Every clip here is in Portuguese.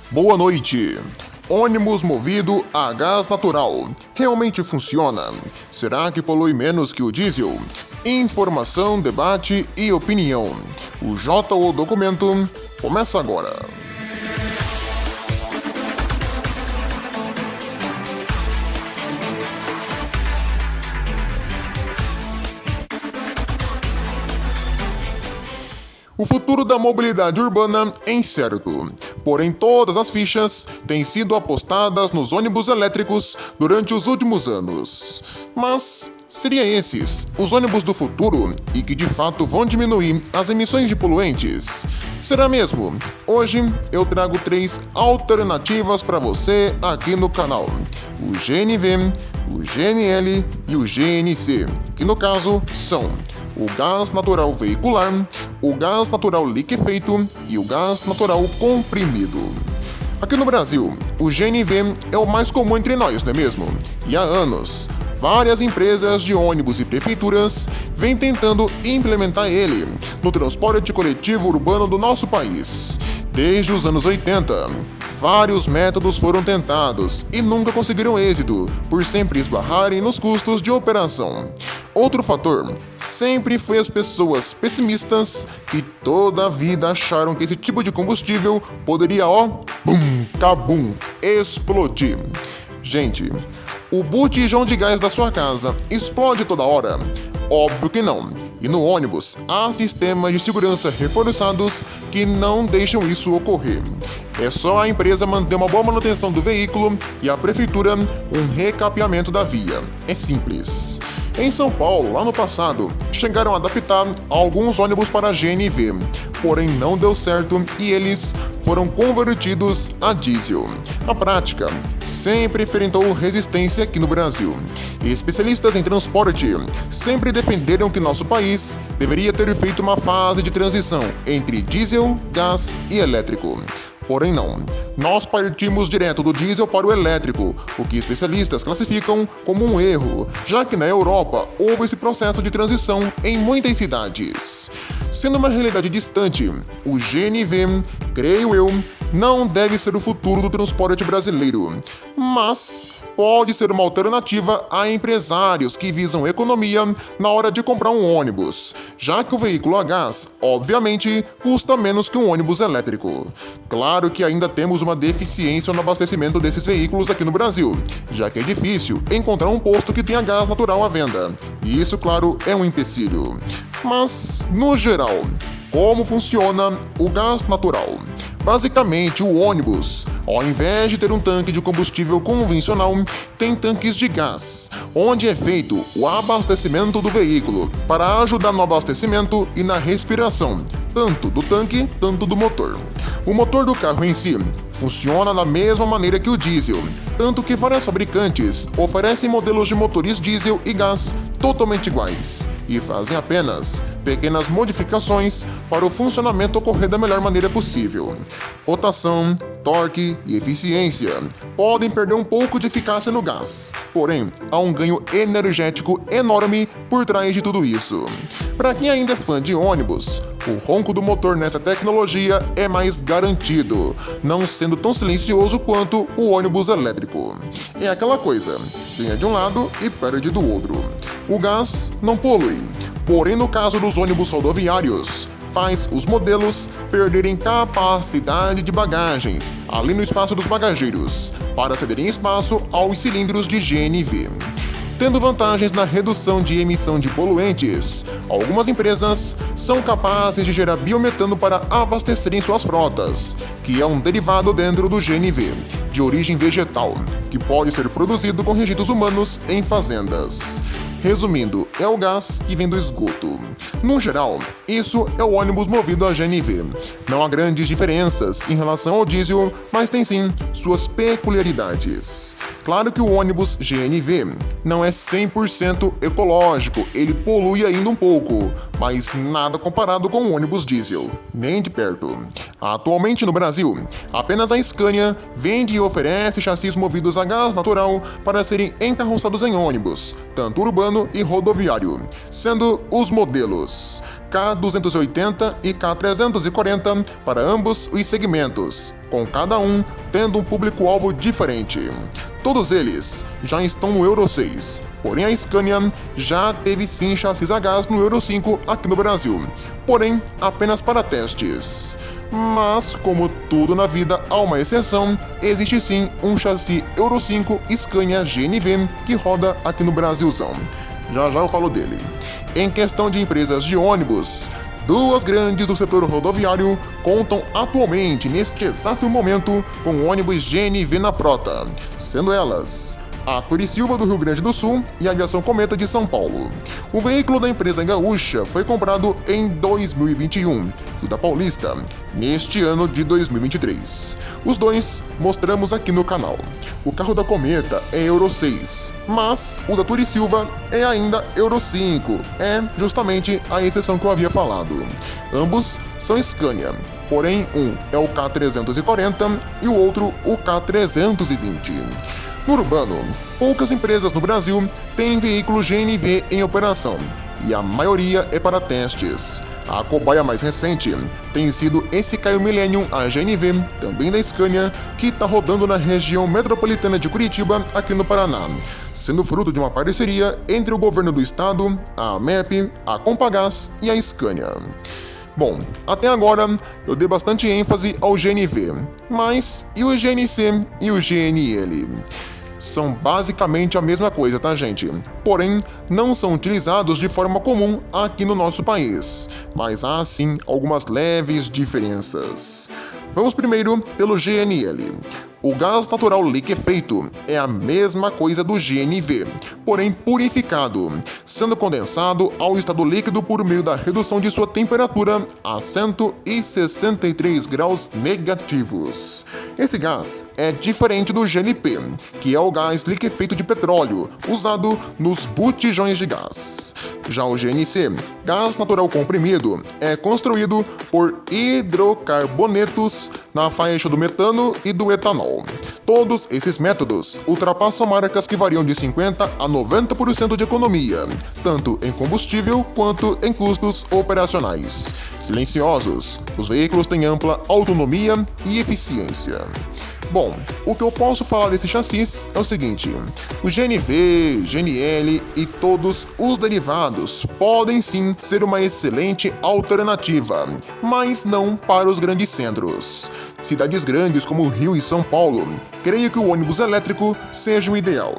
Boa noite. Ônibus movido a gás natural realmente funciona? Será que polui menos que o diesel? Informação, debate e opinião. O JO Documento começa agora. O futuro da mobilidade urbana é incerto, porém todas as fichas têm sido apostadas nos ônibus elétricos durante os últimos anos. Mas seriam esses os ônibus do futuro e que de fato vão diminuir as emissões de poluentes? Será mesmo? Hoje eu trago 3 alternativas para você aqui no canal: o GNV, o GNL e o GNC, que no caso são o gás natural veicular, o gás natural liquefeito e o gás natural comprimido. Aqui no Brasil, o GNV é o mais comum entre nós, não é mesmo? E há anos, várias empresas de ônibus e prefeituras vêm tentando implementar ele no transporte coletivo urbano do nosso país. Desde os anos 80, vários métodos foram tentados e nunca conseguiram êxito, por sempre esbarrarem nos custos de operação. Outro fator sempre foi as pessoas pessimistas que toda a vida acharam que esse tipo de combustível poderia, cabum, explodir. Gente, o botijão de gás da sua casa explode toda hora? Óbvio que não. E no ônibus, há sistemas de segurança reforçados que não deixam isso ocorrer. É só a empresa manter uma boa manutenção do veículo e a prefeitura um recapeamento da via. É simples. Em São Paulo, lá no passado, chegaram a adaptar alguns ônibus para GNV, porém não deu certo e eles foram convertidos a diesel. A prática sempre enfrentou resistência aqui no Brasil. E especialistas em transporte sempre defenderam que nosso país deveria ter feito uma fase de transição entre diesel, gás e elétrico. Porém não, nós partimos direto do diesel para o elétrico, o que especialistas classificam como um erro, já que na Europa houve esse processo de transição em muitas cidades. Sendo uma realidade distante, o GNV, creio eu, não deve ser o futuro do transporte brasileiro, mas pode ser uma alternativa a empresários que visam economia na hora de comprar um ônibus, já que o veículo a gás, obviamente, custa menos que um ônibus elétrico. Claro que ainda temos uma deficiência no abastecimento desses veículos aqui no Brasil, já que é difícil encontrar um posto que tenha gás natural à venda, e isso, claro, é um empecilho. Mas, no geral, como funciona o gás natural? Basicamente, o ônibus, ao invés de ter um tanque de combustível convencional, tem tanques de gás, onde é feito o abastecimento do veículo para ajudar no abastecimento e na respiração, tanto do tanque, tanto do motor. O motor do carro em si funciona da mesma maneira que o diesel, tanto que várias fabricantes oferecem modelos de motores diesel e gás totalmente iguais e fazem apenas pequenas modificações para o funcionamento ocorrer da melhor maneira possível. Rotação, torque e eficiência podem perder um pouco de eficácia no gás, porém há um ganho energético enorme por trás de tudo isso. Para quem ainda é fã de ônibus, o ronco do motor nessa tecnologia é mais garantido, não sendo tão silencioso quanto o ônibus elétrico. É aquela coisa, ganha de um lado e perde do outro. O gás não polui, porém no caso dos ônibus rodoviários, faz os modelos perderem capacidade de bagagens ali no espaço dos bagageiros, para cederem espaço aos cilindros de GNV. Tendo vantagens na redução de emissão de poluentes, algumas empresas são capazes de gerar biometano para abastecerem suas frotas, que é um derivado dentro do GNV, de origem vegetal, que pode ser produzido com resíduos humanos em fazendas. Resumindo, é o gás que vem do esgoto. No geral, isso é o ônibus movido a GNV. Não há grandes diferenças em relação ao diesel, mas tem sim suas peculiaridades. Claro que o ônibus GNV não é 100% ecológico, ele polui ainda um pouco, mas nada comparado com o ônibus diesel, nem de perto. Atualmente no Brasil, apenas a Scania vende e oferece chassis movidos a gás natural para serem encarroçados em ônibus, tanto urbano e rodoviário, sendo os modelos K280 e K340 para ambos os segmentos, com cada um tendo um público-alvo diferente. Todos eles já estão no Euro 6, porém a Scania já teve sim chassis a gás no Euro 5 aqui no Brasil, porém apenas para testes. Mas, como tudo na vida há uma exceção, existe sim um chassi Euro 5 Scania GNV que roda aqui no Brasilzão. Já eu falo dele. Em questão de empresas de ônibus, duas grandes do setor rodoviário contam atualmente, neste exato momento, com ônibus GNV na frota, sendo elas a Turisilva do Rio Grande do Sul e a Aviação Cometa de São Paulo. O veículo da empresa gaúcha foi comprado em 2021 e o da Paulista neste ano de 2023. Os dois mostramos aqui no canal. O carro da Cometa é Euro 6, mas o da Turisilva é ainda Euro 5, é justamente a exceção que eu havia falado. Ambos são Scania, porém um é o K340 e o outro o K320. No urbano, poucas empresas no Brasil têm veículo GNV em operação, e a maioria é para testes. A cobaia mais recente tem sido esse Caio Millennium a GNV, também da Scania, que está rodando na região metropolitana de Curitiba, aqui no Paraná, sendo fruto de uma parceria entre o governo do estado, a AMEP, a Compagás e a Scania. Bom, até agora eu dei bastante ênfase ao GNV, mas e o GNC e o GNL? São basicamente a mesma coisa, tá, gente? Porém, não são utilizados de forma comum aqui no nosso país, mas há sim algumas leves diferenças. Vamos primeiro pelo GNL. O gás natural liquefeito é a mesma coisa do GNV, porém purificado, sendo condensado ao estado líquido por meio da redução de sua temperatura a 163 graus negativos. Esse gás é diferente do GNP, que é o gás liquefeito de petróleo, usado nos botijões de gás. Já o GNC, gás natural comprimido, é construído por hidrocarbonetos na faixa do metano e do etanol. Todos esses métodos ultrapassam marcas que variam de 50% a 90% de economia, tanto em combustível quanto em custos operacionais. Silenciosos, os veículos têm ampla autonomia e eficiência. Bom, o que eu posso falar desse chassis é o seguinte: o GNV, GNL e todos os derivados podem sim ser uma excelente alternativa, mas não para os grandes centros. Cidades grandes como Rio e São Paulo, creio que o ônibus elétrico seja o ideal.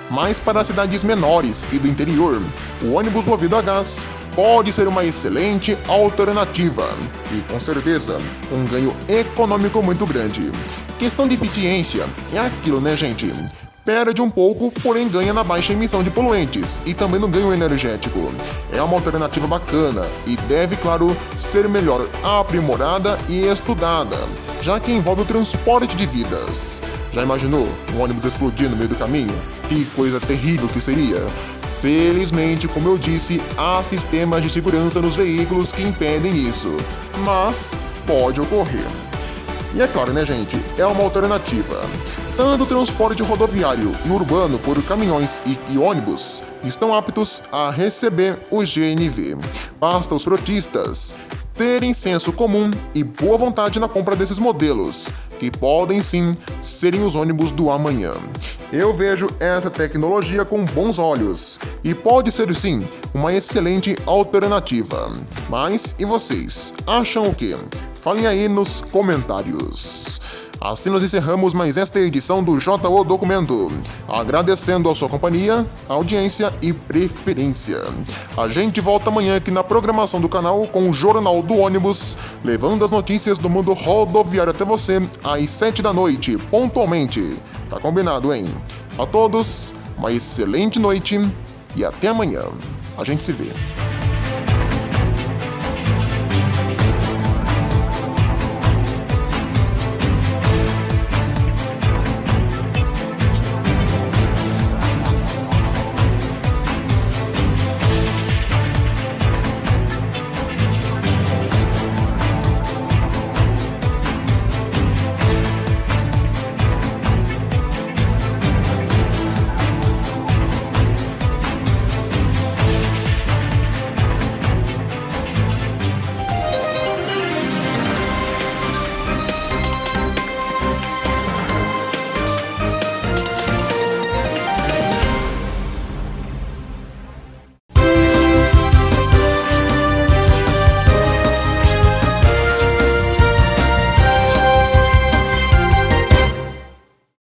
Mas para cidades menores e do interior, o ônibus movido a gás pode ser uma excelente alternativa e, com certeza, um ganho econômico muito grande. Questão de eficiência é aquilo, né, gente? Perde um pouco, porém ganha na baixa emissão de poluentes e também no ganho energético. É uma alternativa bacana e deve, claro, ser melhor aprimorada e estudada, já que envolve o transporte de vidas. Já imaginou um ônibus explodir no meio do caminho? Que coisa terrível que seria! Felizmente, como eu disse, há sistemas de segurança nos veículos que impedem isso, mas pode ocorrer. E é claro, né, gente, é uma alternativa. Tanto o transporte rodoviário e urbano por caminhões e ônibus estão aptos a receber o GNV. Basta os frotistas terem senso comum e boa vontade na compra desses modelos, que podem sim serem os ônibus do amanhã. Eu vejo essa tecnologia com bons olhos e pode ser sim uma excelente alternativa. Mas e vocês? Acham o quê? Falem aí nos comentários. Assim nós encerramos mais esta edição do JO Documento, agradecendo a sua companhia, audiência e preferência. A gente volta amanhã aqui na programação do canal com o Jornal do Ônibus, levando as notícias do mundo rodoviário até você às 7 da noite, pontualmente. Tá combinado, hein? A todos, uma excelente noite e até amanhã. A gente se vê.